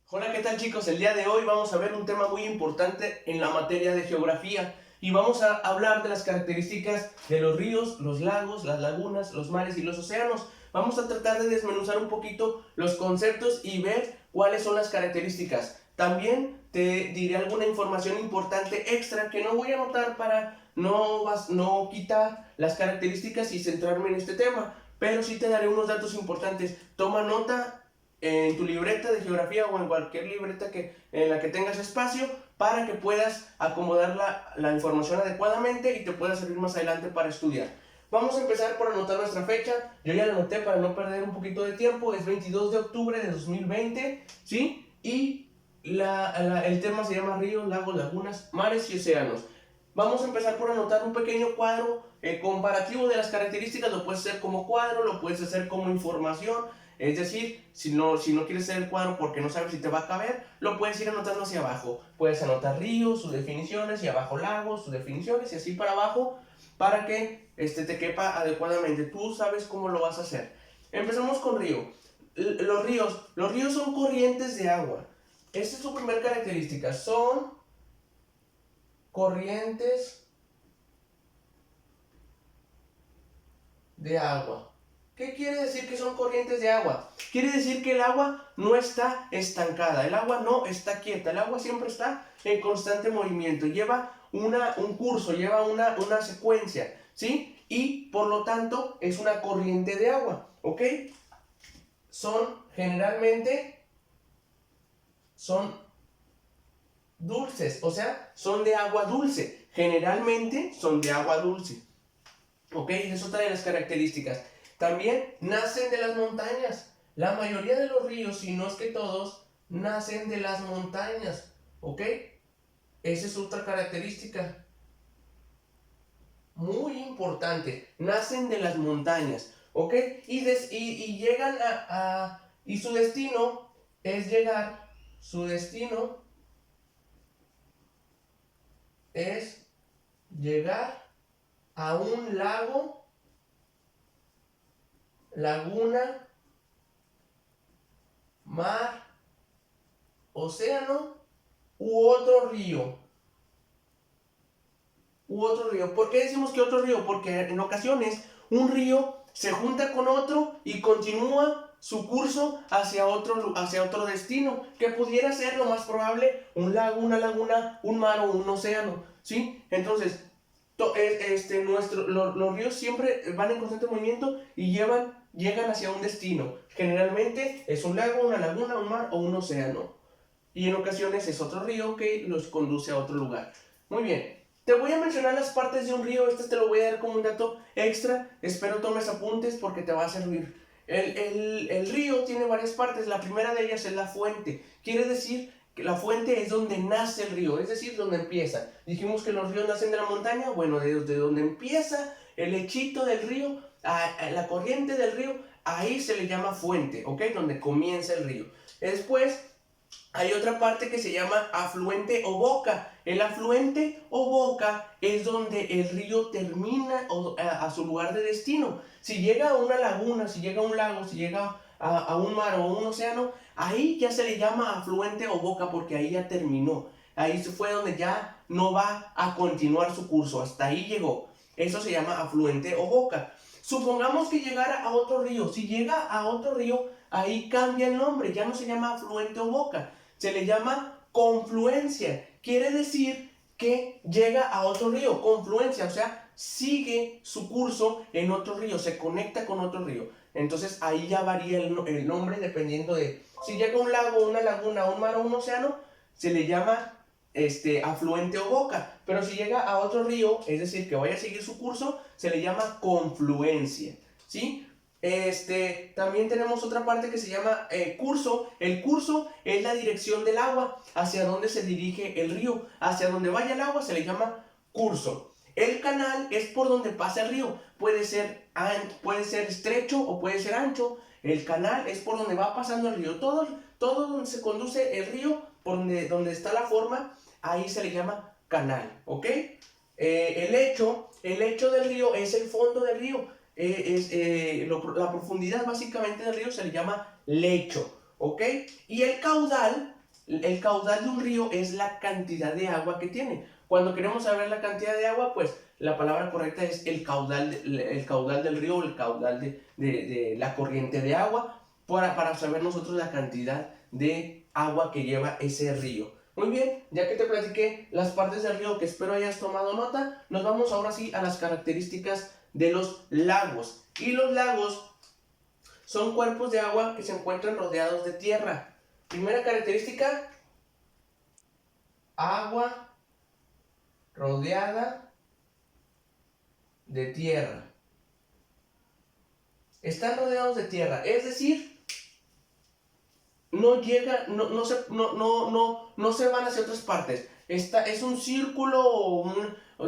Hola, ¿qué tal chicos? El día de hoy vamos a ver un tema muy importante en la materia de geografía y vamos a hablar de las características de los ríos, los lagos, las lagunas, los mares y los océanos. Vamos a tratar de desmenuzar un poquito los conceptos y ver cuáles son las características. También te diré alguna información importante extra que no voy a anotar para no quitar las características y centrarme en este tema, pero sí te daré unos datos importantes. Toma nota en tu libreta de geografía o en cualquier libreta en la que tengas espacio para que puedas acomodar la información adecuadamente y te pueda servir más adelante para estudiar. Vamos a empezar por anotar nuestra fecha. Yo ya la anoté para no perder un poquito de tiempo. Es 22 de octubre de 2020, ¿sí? Y el tema se llama ríos, lagos, lagunas, mares y océanos. Vamos a empezar por anotar un pequeño cuadro comparativo de las características. Lo puedes hacer como cuadro, lo puedes hacer como información. Es decir, si no quieres hacer el cuadro porque no sabes si te va a caber, lo puedes ir anotando hacia abajo. Puedes anotar ríos, sus definiciones, y abajo lagos, sus definiciones, y así para abajo, para que te quepa adecuadamente. Tú sabes cómo lo vas a hacer. Empezamos con río. Los ríos son corrientes de agua. Esta es su primera característica. Son corrientes de agua. ¿Qué quiere decir que son corrientes de agua? Quiere decir que el agua no está estancada, el agua no está quieta, el agua siempre está en constante movimiento, lleva un curso, lleva una secuencia, ¿sí? Y por lo tanto es una corriente de agua, ¿ok? Generalmente son dulces, o sea, son de agua dulce, generalmente son de agua dulce, ¿ok? Esa es otra de las características. También nacen de las montañas. La mayoría de los ríos, si no es que todos, nacen de las montañas, ¿ok? Esa es otra característica muy importante. Nacen de las montañas, ¿ok? Y llegan y su destino es llegar, su destino es llegar a un lago, laguna, mar, océano u otro río. ¿Por qué decimos que otro río? Porque en ocasiones un río se junta con otro y continúa su curso hacia otro destino, que pudiera ser lo más probable un lago, una laguna, un mar o un océano, ¿sí? Entonces, los ríos siempre van en constante movimiento y llegan hacia un destino. Generalmente es un lago, una laguna, un mar o un océano. Y en ocasiones es otro río que los conduce a otro lugar. Muy bien. Te voy a mencionar las partes de un río. Este te lo voy a dar como un dato extra. Espero tomes apuntes porque te va a servir. El río tiene varias partes. La primera de ellas es la fuente. Quiere decir que la fuente es donde nace el río, es decir, donde empieza. Dijimos que los ríos nacen de la montaña. Bueno, desde donde empieza el lechito del río, a la corriente del río, ahí se le llama fuente, ¿ok? Donde comienza el río. Después hay otra parte que se llama afluente o boca. El afluente o boca es donde el río termina a su lugar de destino. Si llega a una laguna, si llega a un lago, si llega a un mar o a un océano, ahí ya se le llama afluente o boca porque ahí ya terminó. Ahí fue donde ya no va a continuar su curso. Hasta ahí llegó. Eso se llama afluente o boca. Supongamos que llegara a otro río. Si llega a otro río, ahí cambia el nombre. Ya no se llama afluente o boca. Se le llama confluencia. Quiere decir que llega a otro río. Confluencia, o sea, sigue su curso en otro río. Se conecta con otro río. Entonces ahí ya varía el nombre dependiendo de si llega a un lago, una laguna, un mar o un océano. Se le llama afluente o boca, pero si llega a otro río, es decir, que vaya a seguir su curso, se le llama confluencia, ¿sí? También tenemos otra parte que se llama curso. El curso es la dirección del agua, hacia donde se dirige el río, hacia donde vaya el agua se le llama curso. El canal es por donde pasa el río, puede ser estrecho o puede ser ancho. El canal es por donde va pasando el río, todo donde se conduce el río, por donde está la forma, ahí se le llama canal, ¿ok? El lecho del río es el fondo del río, la profundidad básicamente del río se le llama lecho, ¿ok? Y el caudal el caudal de un río es la cantidad de agua que tiene. Cuando queremos saber la cantidad de agua, pues la palabra correcta es el caudal del río, o el caudal de la corriente de agua, para saber nosotros la cantidad de agua que lleva ese río. Muy bien, ya que te platiqué las partes del río que espero hayas tomado nota, nos vamos ahora sí a las características de los lagos. Y los lagos son cuerpos de agua que se encuentran rodeados de tierra. Primera característica, agua rodeada de tierra. Están rodeados de tierra, es decir, no se van hacia otras partes. Es un círculo o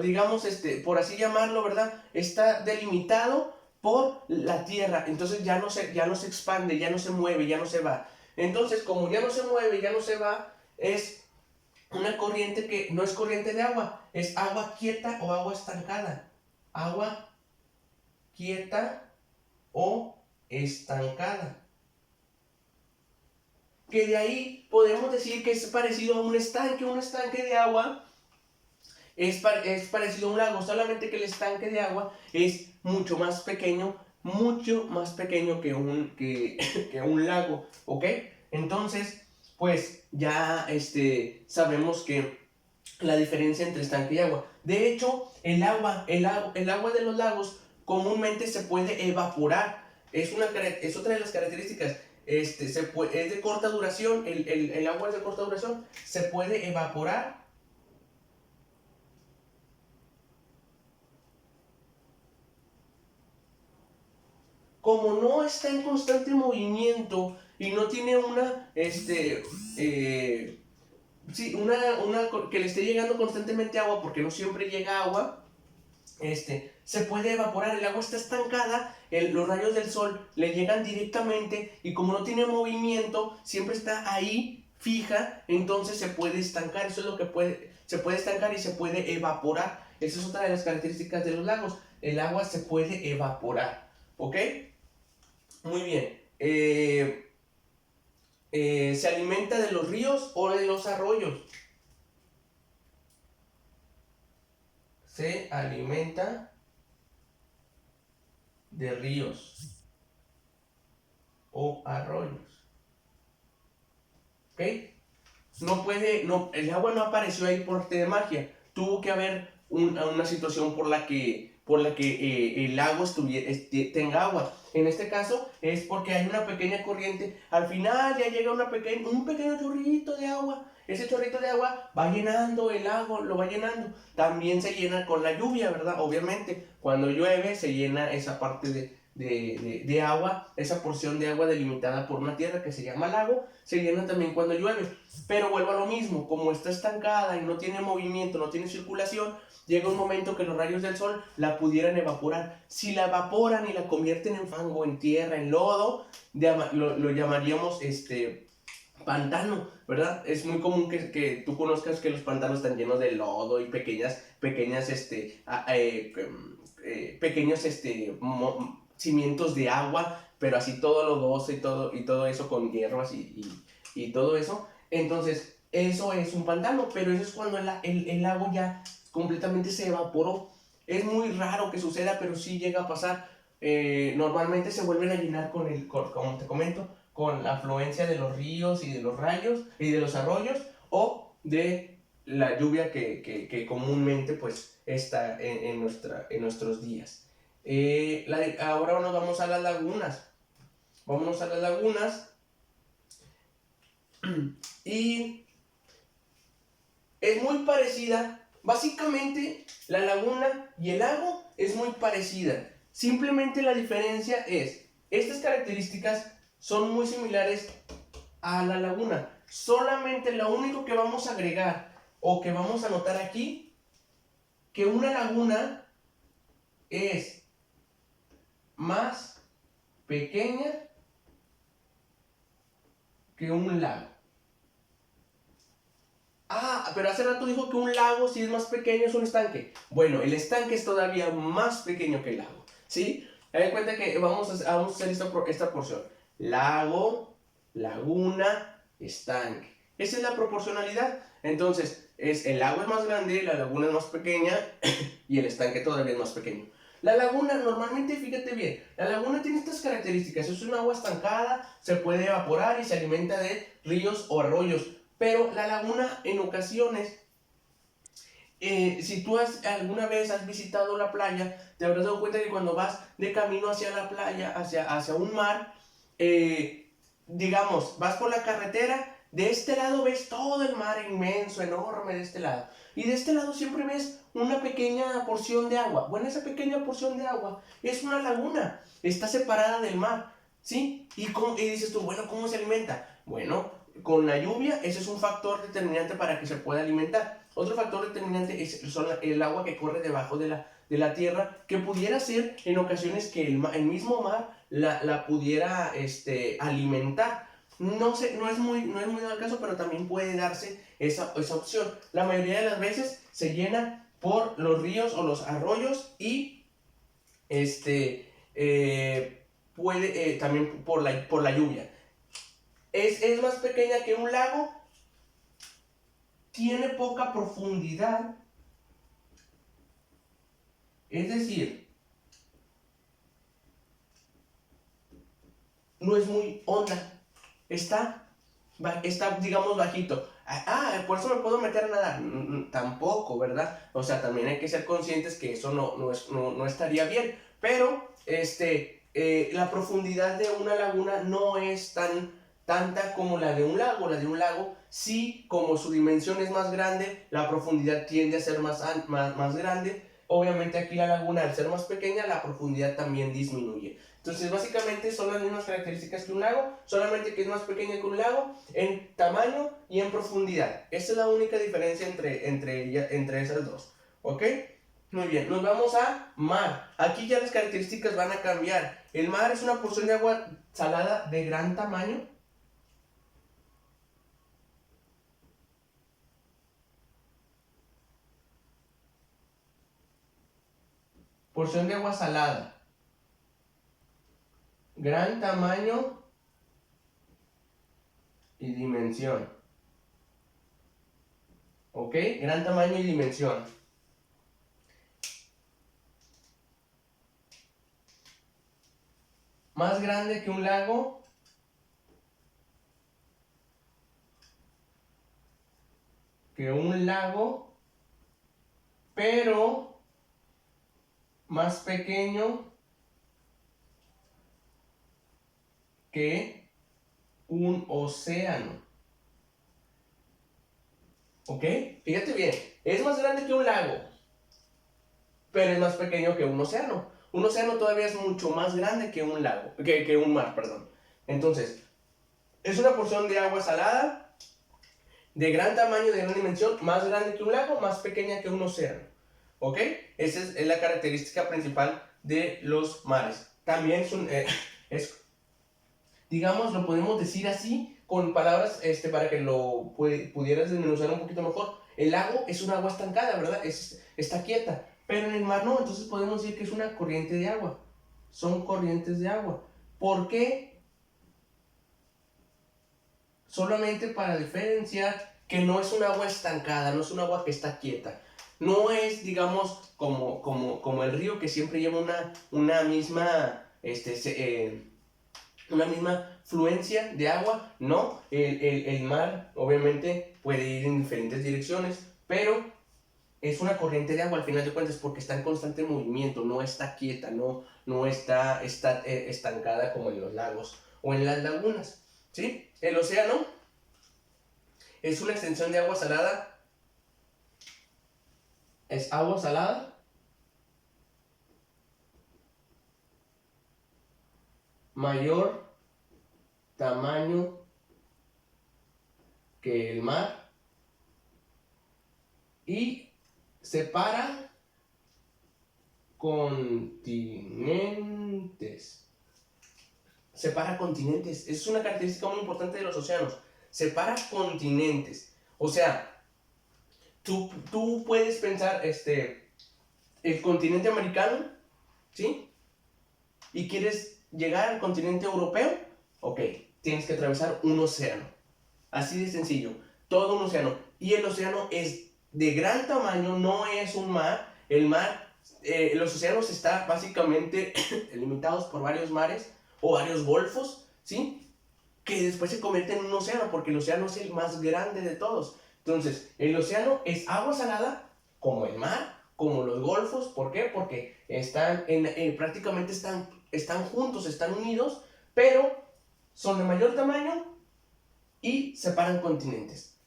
digamos, por así llamarlo, ¿verdad? Está delimitado por la tierra, entonces ya no se expande, ya no se mueve, ya no se va. Entonces, como ya no se mueve, ya no se va, es una corriente que no es corriente de agua, es agua quieta o agua estancada. Agua quieta o estancada. Que de ahí podemos decir que es parecido a un estanque de agua es parecido a un lago, solamente que el estanque de agua es mucho más pequeño que un lago, ¿ok? Entonces, pues ya sabemos que la diferencia entre estanque y agua. De hecho, el agua de los lagos comúnmente se puede evaporar. Es otra de las características. Es de corta duración, el agua es de corta duración, se puede evaporar. Como no está en constante movimiento y no tiene que le esté llegando constantemente agua, porque no siempre llega agua, se puede evaporar. El agua está estancada, los rayos del sol le llegan directamente y como no tiene movimiento, siempre está ahí fija, entonces se puede estancar. Eso es lo que se puede estancar y se puede evaporar. Esa es otra de las características de los lagos. El agua se puede evaporar, ¿ok? Muy bien. ¿Se alimenta de los ríos o de los arroyos? Se alimenta de ríos o arroyos. ¿Ok? El agua no apareció ahí por arte de magia. Tuvo que haber una situación por la que el lago tenga agua. En este caso es porque hay una pequeña corriente. Al final ya llega un pequeño chorrito de agua. Ese chorrito de agua va llenando el lago, lo va llenando. También se llena con la lluvia, ¿verdad? Obviamente, cuando llueve se llena esa parte de agua, esa porción de agua delimitada por una tierra que se llama lago, se llena también cuando llueve. Pero vuelvo a lo mismo, como está estancada y no tiene movimiento, no tiene circulación, llega un momento que los rayos del sol la pudieran evaporar. Si la evaporan y la convierten en fango, en tierra, en lodo, lo llamaríamos pantano, ¿verdad? Es muy común que tú conozcas que los pantanos están llenos de lodo y pequeños cimientos de agua, pero así todo lodoso y todo eso con hierbas y todo eso. Entonces, eso es un pantano, pero eso es cuando el lago ya completamente se evaporó. Es muy raro que suceda, pero sí llega a pasar. Normalmente se vuelven a llenar como te comento, con la afluencia de los ríos y de los rayos y de los arroyos o de la lluvia que comúnmente pues está en nuestros días. Ahora nos vamos a las lagunas. Vámonos a las lagunas. Y es muy parecida. Básicamente, la laguna y el lago es muy parecida. Simplemente la diferencia es, estas características son muy similares a la laguna. Solamente lo único que vamos a agregar o que vamos a notar aquí, que una laguna es más pequeña que un lago. Pero hace rato dijo que un lago, si es más pequeño, es un estanque. Bueno, el estanque es todavía más pequeño que el lago, ¿sí? Ten cuenta que vamos a hacer esta porción. Lago, laguna, estanque. Esa es la proporcionalidad. Entonces, el lago es más grande, la laguna es más pequeña y el estanque todavía es más pequeño. La laguna, normalmente, fíjate bien, la laguna tiene estas características. Es un agua estancada, se puede evaporar y se alimenta de ríos o arroyos. Pero la laguna, en ocasiones, si tú alguna vez has visitado la playa, te habrás dado cuenta que cuando vas de camino hacia la playa, hacia un mar, digamos, vas por la carretera, de este lado ves todo el mar inmenso, enorme de este lado. Y de este lado siempre ves una pequeña porción de agua. Bueno, esa pequeña porción de agua es una laguna, está separada del mar, ¿sí? Y dices tú, bueno, ¿cómo se alimenta? Bueno, con la lluvia, ese es un factor determinante para que se pueda alimentar. Otro factor determinante es el agua que corre debajo de la tierra, que pudiera ser en ocasiones que el mismo mar la pudiera alimentar. No sé, no es muy al caso, pero también puede darse esa opción. La mayoría de las veces se llena por los ríos o los arroyos y también por la lluvia. Es más pequeña que un lago, tiene poca profundidad, es decir, no es muy honda, está digamos bajito. Por eso me puedo meter a nadar. Tampoco, ¿verdad? O sea, también hay que ser conscientes que eso no estaría bien. Pero la profundidad de una laguna no es tanta como la de un lago. La de un lago, sí, como su dimensión es más grande, la profundidad tiende a ser más grande. Obviamente aquí la laguna, al ser más pequeña, la profundidad también disminuye. Entonces, básicamente son las mismas características que un lago, solamente que es más pequeña que un lago en tamaño y en profundidad. Esa es la única diferencia entre esas dos. ¿Ok? Muy bien, nos vamos a mar. Aquí ya las características van a cambiar. El mar es una porción de agua salada de gran tamaño. Porción de agua salada. Gran tamaño y dimensión. ¿Ok? Gran tamaño y dimensión. Más grande que un lago. Pero más pequeño que un océano. ¿Ok? Fíjate bien, es más grande que un lago, pero es más pequeño que un océano. Un océano todavía es mucho más grande que un lago, que un mar, perdón. Entonces, es una porción de agua salada, de gran tamaño, de gran dimensión, más grande que un lago, más pequeña que un océano. ¿Ok? Esa es la característica principal de los mares. También digamos, lo podemos decir así, con palabras para que lo pudieras desmenuzar un poquito mejor. El lago es un agua estancada, ¿verdad? Está quieta. Pero en el mar no, entonces podemos decir que es una corriente de agua. Son corrientes de agua. ¿Por qué? Solamente para diferenciar que no es un agua estancada, no es un agua que está quieta. No es, digamos, como el río que siempre lleva una misma, una misma fluencia de agua. No, el mar obviamente puede ir en diferentes direcciones, pero es una corriente de agua al final de cuentas porque está en constante movimiento, no está quieta, no está estancada como en los lagos o en las lagunas. ¿Sí? El océano es una extensión de agua salada. Es agua salada mayor tamaño que el mar y separa continentes. Separa continentes. Es una característica muy importante de los océanos. Separa continentes. O sea, tú puedes pensar, el continente americano, ¿sí? Y quieres llegar al continente europeo, ok, tienes que atravesar un océano. Así de sencillo. todo un océano. Y el océano es de gran tamaño, no es un mar. El mar, los océanos están básicamente limitados por varios mares o varios golfos, ¿sí? Que después se convierte en un océano, porque el océano es el más grande de todos. Entonces, el océano es agua salada, como el mar, como los golfos. ¿Por qué? Porque prácticamente están juntos, están unidos, pero son de mayor tamaño y separan continentes.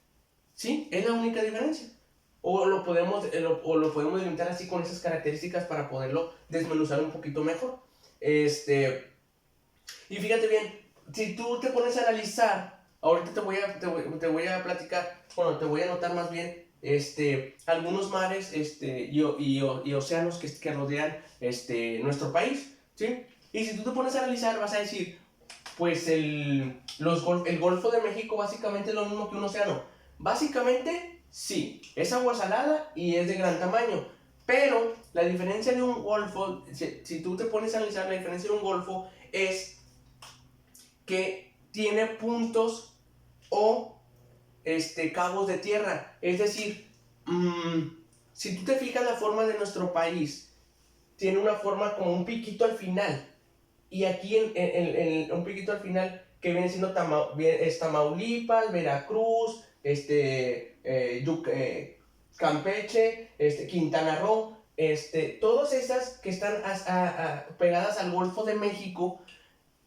¿Sí? Es la única diferencia. O lo podemos delimitar así con esas características para poderlo desmenuzar un poquito mejor. Y fíjate bien, si tú te pones a analizar, ahorita te voy a platicar, bueno, te voy a anotar más bien, algunos mares, y océanos que rodean, nuestro país, ¿sí? Y si tú te pones a analizar, vas a decir, pues el Golfo de México básicamente es lo mismo que un océano. Básicamente, sí, es agua salada y es de gran tamaño, pero la diferencia de un golfo, si tú te pones a analizar, la diferencia de un golfo es que tiene puntos o cabos de tierra. Es decir, si tú te fijas, la forma de nuestro país tiene una forma como un piquito al final. Y aquí un piquito al final que viene siendo Tamaulipas, Veracruz, Campeche, Quintana Roo, todas esas que están pegadas al Golfo de México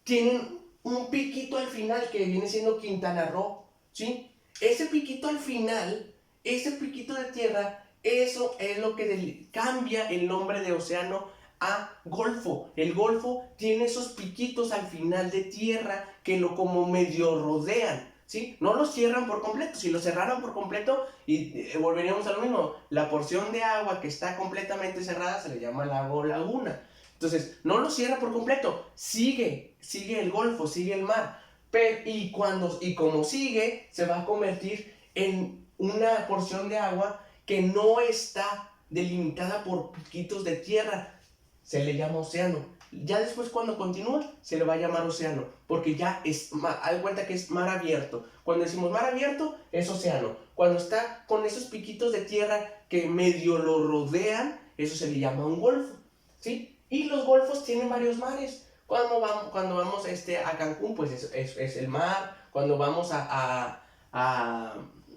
tienen un piquito al final que viene siendo Quintana Roo, ¿sí? Ese piquito al final, ese piquito de tierra, eso es lo que cambia el nombre de océano a golfo. El golfo tiene esos piquitos al final de tierra que lo como medio rodean, ¿sí? No los cierran por completo. Si los cerraran por completo, volveríamos a lo mismo. La porción de agua que está completamente cerrada se le llama lago o laguna. Entonces, no lo cierra por completo, sigue el golfo, sigue el mar, y como sigue, se va a convertir en una porción de agua que no está delimitada por piquitos de tierra, se le llama océano. Ya después, cuando continúa, se le va a llamar océano, porque ya haz cuenta que es mar abierto. Cuando decimos mar abierto, es océano. Cuando está con esos piquitos de tierra que medio lo rodean, eso se le llama un golfo, ¿sí? Y los golfos tienen varios mares. Cuando vamos a Cancún, pues es el mar. Cuando vamos a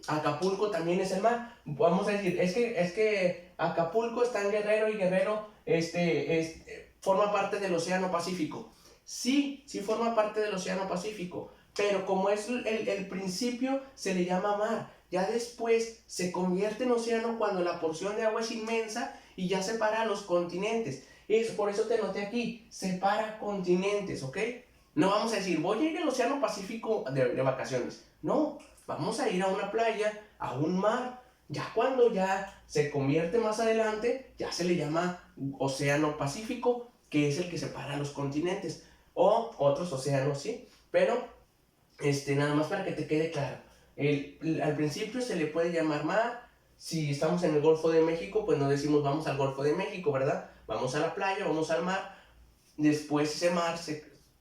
Acapulco, también es el mar. Vamos a decir, es que Acapulco está en Guerrero, y Guerrero forma parte del Océano Pacífico. Sí forma parte del Océano Pacífico, pero como es el principio, se le llama mar. Ya después se convierte en océano cuando la porción de agua es inmensa y ya separa los continentes. Por eso te noté aquí, separa continentes, ¿ok? No vamos a decir, voy a ir al Océano Pacífico de vacaciones. No, vamos a ir a una playa, a un mar. Ya cuando ya se convierte más adelante, ya se le llama Océano Pacífico, que es el que separa los continentes. O otros océanos, ¿sí? Pero, nada más para que te quede claro. Al principio se le puede llamar mar. Si estamos en el Golfo de México, pues no decimos vamos al Golfo de México, ¿verdad? Vamos a la playa, vamos al mar. Después ese mar,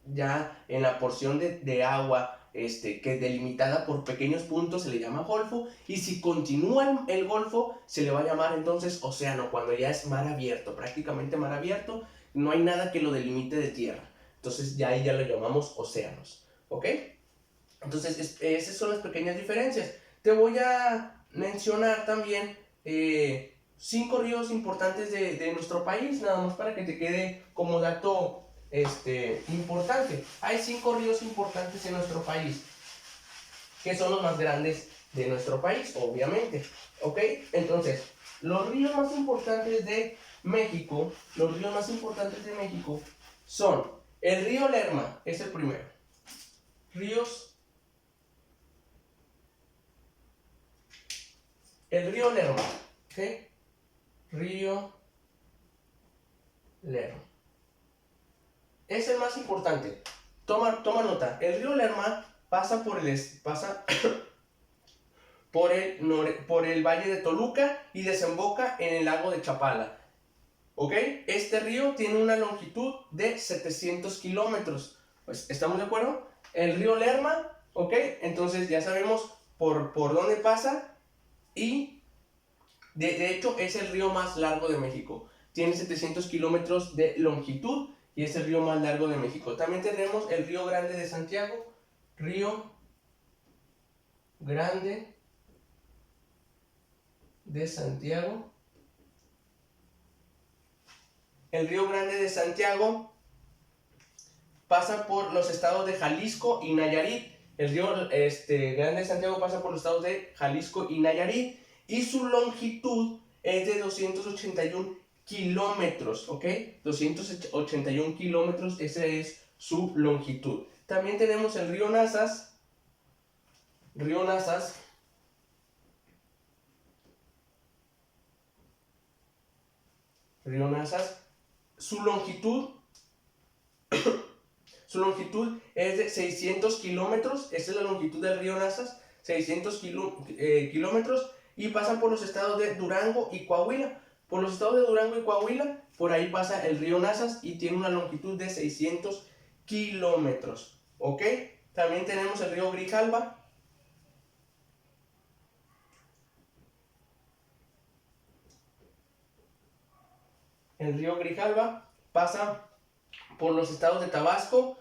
ya en la porción de agua que es delimitada por pequeños puntos, se le llama golfo. Y si continúa el golfo, se le va a llamar entonces océano, cuando ya es mar abierto, prácticamente mar abierto. No hay nada que lo delimite de tierra. Entonces ya ahí ya lo llamamos océanos, ¿ok? Entonces esas son las pequeñas diferencias. Te voy a mencionar también 5 ríos importantes de nuestro país, nada más para que te quede como dato importante. Hay 5 ríos importantes en nuestro país, que son los más grandes de nuestro país, obviamente, ¿ok? Entonces, los ríos más importantes de México, son el río Lerma, es el primero. El río Lerma, ¿ok? Río Lerma. Es el más importante. Toma nota. El río Lerma pasa por por el valle de Toluca y desemboca en el lago de Chapala. ¿Ok? Este río tiene una longitud de 700 kilómetros. Pues, ¿estamos de acuerdo? El río Lerma, ¿ok? Entonces ya sabemos por dónde pasa y de hecho es el río más largo de México. Tiene 700 kilómetros de longitud y es el río más largo de México. También tenemos el Río Grande de Santiago. Río Grande de Santiago. El Río Grande de Santiago pasa por los estados de Jalisco y Nayarit. El Río Grande de Santiago pasa por los estados de Jalisco y Nayarit y su longitud es de 281 kilómetros, ¿ok? 281 kilómetros, esa es su longitud. También tenemos el río Nazas. Río Nazas. Río Nazas. Su longitud es de 600 kilómetros. Esta es la longitud del río Nazas. 600 kilómetros. Y pasan por los estados de Durango y Coahuila. Por los estados de Durango y Coahuila, por ahí pasa el río Nazas y tiene una longitud de 600 kilómetros. ¿Ok? También tenemos el río Grijalva. El río Grijalva pasa por los estados de Tabasco.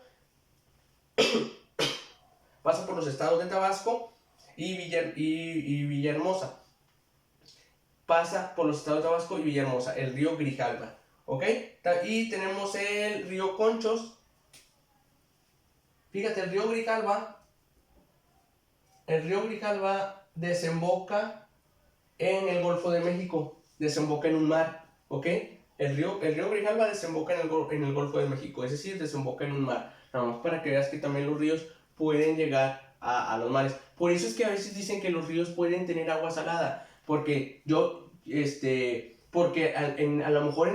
Pasa por los estados de Tabasco y Villahermosa. Pasa por los estados de Tabasco y Villahermosa, el río Grijalva. ¿Ok? Y tenemos el río Conchos. Fíjate, el río Grijalva desemboca en el Golfo de México, desemboca en un mar, ¿ok? El río Grijalva desemboca en el Golfo de México, es decir, desemboca en un mar. Nada más para que veas que también los ríos pueden llegar a los mares. Por eso es que a veces dicen que los ríos pueden tener agua salada, porque a lo mejor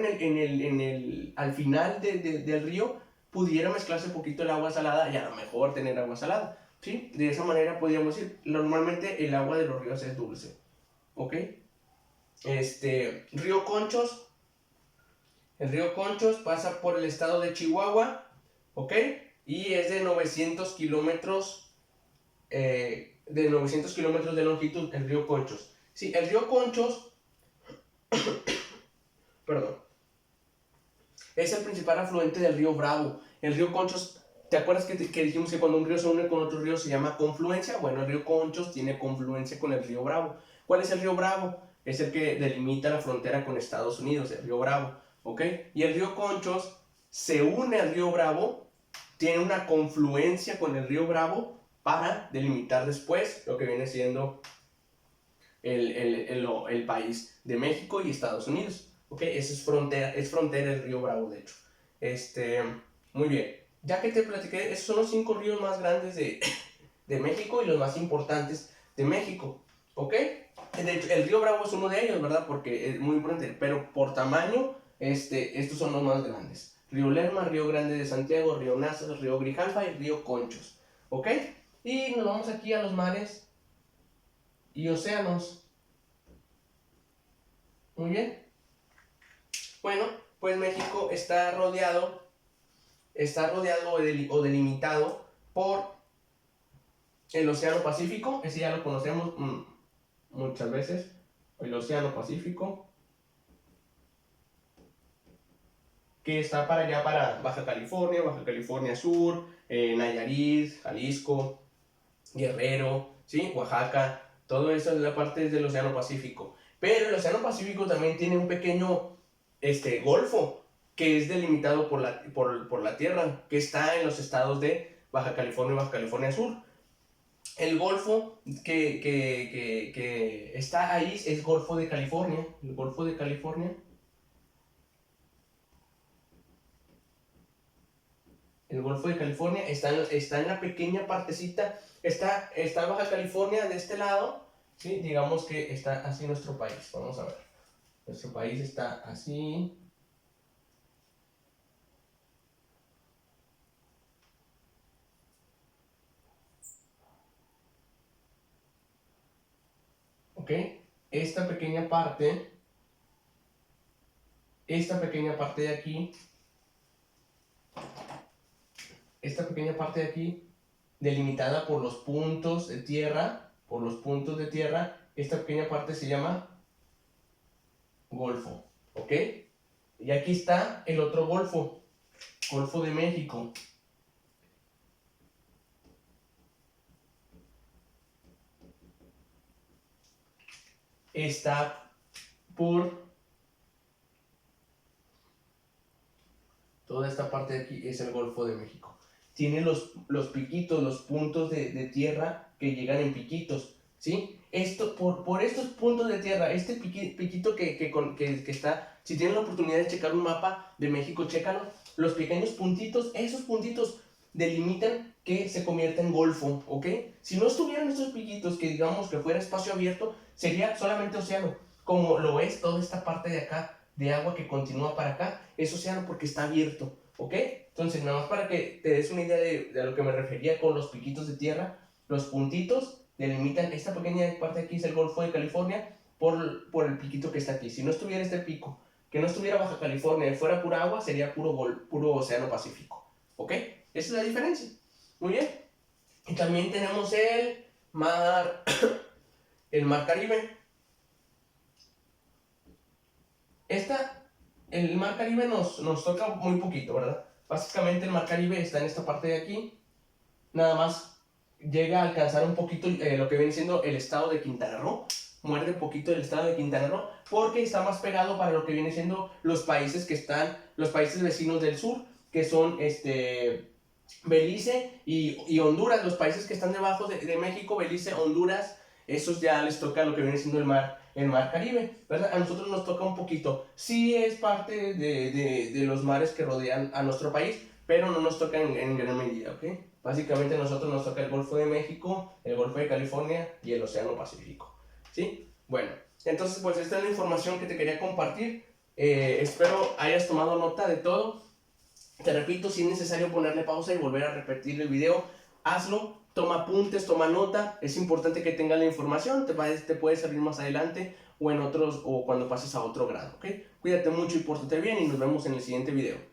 al final del río pudiera mezclarse un poquito el agua salada y a lo mejor tener agua salada, ¿sí? De esa manera podríamos decir, normalmente el agua de los ríos es dulce, ¿ok? Río Conchos. El río Conchos pasa por el estado de Chihuahua, ¿ok? Y es de 900 kilómetros de longitud, el río Conchos. Sí, el río Conchos, perdón, es el principal afluente del río Bravo. El río Conchos, ¿te acuerdas que dijimos que cuando un río se une con otro río se llama confluencia? Bueno, el río Conchos tiene confluencia con el río Bravo. ¿Cuál es el río Bravo? Es el que delimita la frontera con Estados Unidos, el río Bravo, ¿ok? Y el río Conchos se une al río Bravo, tiene una confluencia con el río Bravo para delimitar después lo que viene siendo el país de México y Estados Unidos. ¿Ok? Esa es frontera del río Bravo, de hecho. Muy bien. Ya que te platiqué, esos son los 5 ríos más grandes de México y los más importantes de México. ¿Ok? De hecho, el río Bravo es uno de ellos, ¿verdad? Porque es muy importante. Pero por tamaño, estos son los más grandes. Río Lerma, Río Grande de Santiago, Río Nazas, Río Grijalva y Río Conchos. ¿Ok? Y nos vamos aquí a los mares y océanos. Muy bien. Bueno, pues México está rodeado o delimitado por el Océano Pacífico. Ese ya lo conocemos muchas veces. El Océano Pacífico, que está para allá, para Baja California Sur, Nayarit, Jalisco, Guerrero, ¿sí? Oaxaca. Todo eso es la parte del Océano Pacífico. Pero el Océano Pacífico también tiene un pequeño golfo que es delimitado por la tierra, que está en los estados de Baja California y Baja California Sur. El golfo que está ahí es Golfo de California. El Golfo de California. El Golfo de California está en la pequeña partecita. Está Baja California de este lado, ¿sí? Digamos que está así nuestro país. Vamos a ver. Nuestro país está así. ¿Ok? Esta pequeña parte de aquí, delimitada por los puntos de tierra, por los puntos de tierra, esta pequeña parte se llama Golfo, ¿ok? Y aquí está el otro Golfo, Golfo de México. Está por toda esta parte de aquí, es el Golfo de México. Tiene los piquitos, los puntos de tierra que llegan en piquitos, ¿sí? Esto, por estos puntos de tierra, este piquito que está, si tienen la oportunidad de checar un mapa de México, chécalo, los pequeños puntitos, esos puntitos delimitan que se convierta en golfo, ¿ok? Si no estuvieran estos piquitos, que digamos que fuera espacio abierto, sería solamente océano, como lo es toda esta parte de acá, de agua que continúa para acá, es océano porque está abierto, ¿ok? Entonces, nada más para que te des una idea de a lo que me refería con los piquitos de tierra, los puntitos delimitan esta pequeña parte de aquí, es el Golfo de California, por el piquito que está aquí. Si no estuviera este pico, que no estuviera Baja California y fuera pura agua, sería puro océano Pacífico, ¿ok? Esa es la diferencia. Muy bien. Y también tenemos el mar, el mar Caribe. El mar Caribe nos toca muy poquito, ¿verdad? Básicamente el mar Caribe está en esta parte de aquí. Nada más llega a alcanzar un poquito lo que viene siendo el estado de Quintana Roo. Muerde un poquito el estado de Quintana Roo porque está más pegado para lo que viene siendo los países los países vecinos del sur, que son Belice y Honduras, los países que están debajo de México, Belice, Honduras, esos ya les toca lo que viene siendo el mar Caribe, ¿verdad? A nosotros nos toca un poquito. Sí es parte de los mares que rodean a nuestro país, pero no nos toca en gran medida, ¿ok? Básicamente a nosotros nos toca el Golfo de México, el Golfo de California y el Océano Pacífico, ¿sí? Bueno, entonces pues esta es la información que te quería compartir. Espero hayas tomado nota de todo. Te repito, si es necesario ponerle pausa y volver a repetir el video, hazlo, toma apuntes, toma nota. Es importante que tengas la información, te puede servir más adelante o en otros, o cuando pases a otro grado, ¿ok? Cuídate mucho y pórtate bien y nos vemos en el siguiente video.